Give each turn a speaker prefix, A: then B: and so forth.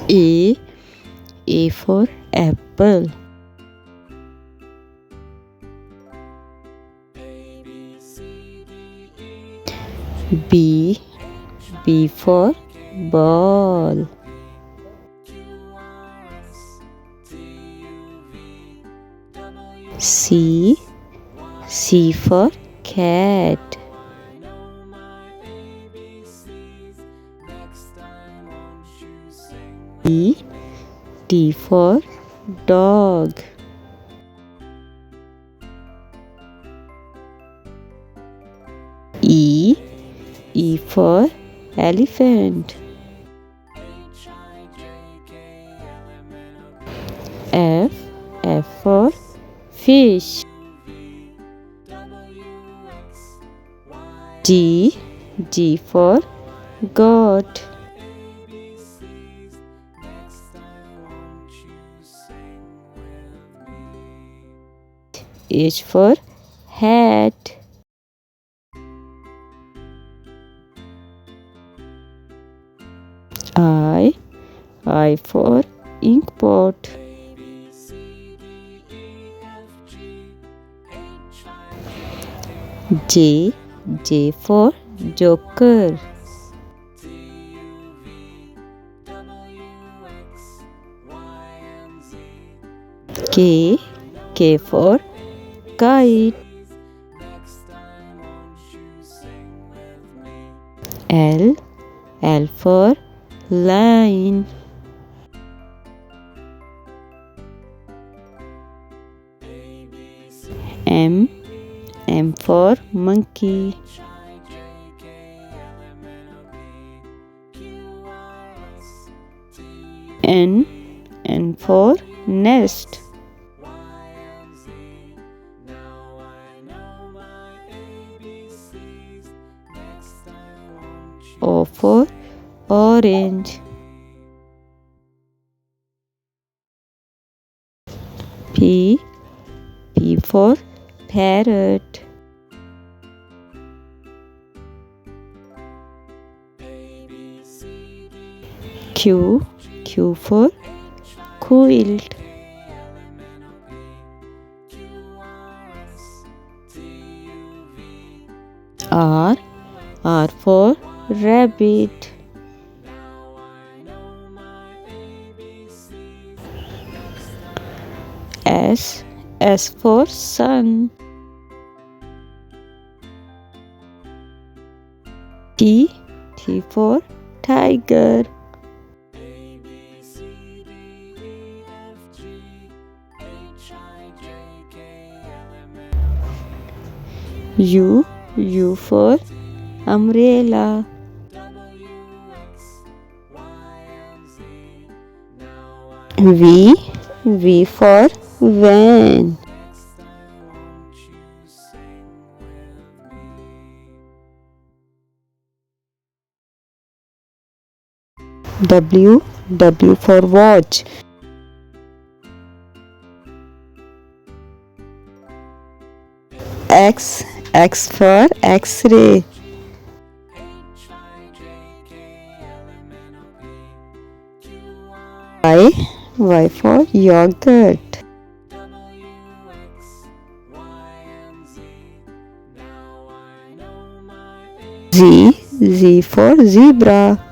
A: A. A for apple. B. B for ball. C. C for cat. D. D for dog. E. E for elephant. F. F for fish. G. G for goat. H for hat. I for ink pot. J. J for joker. K. K for kite. L. L for line. M. M for monkey. N. N for nest. O for orange. P. P for parrot. Q. Q for quilt. R. R for rabbit. S. S for sun. T. T for tiger. U. U for umbrella. V. V for van. W. W for watch. X. X for X-ray. Y. Y for yogurt. Z. Z for zebra.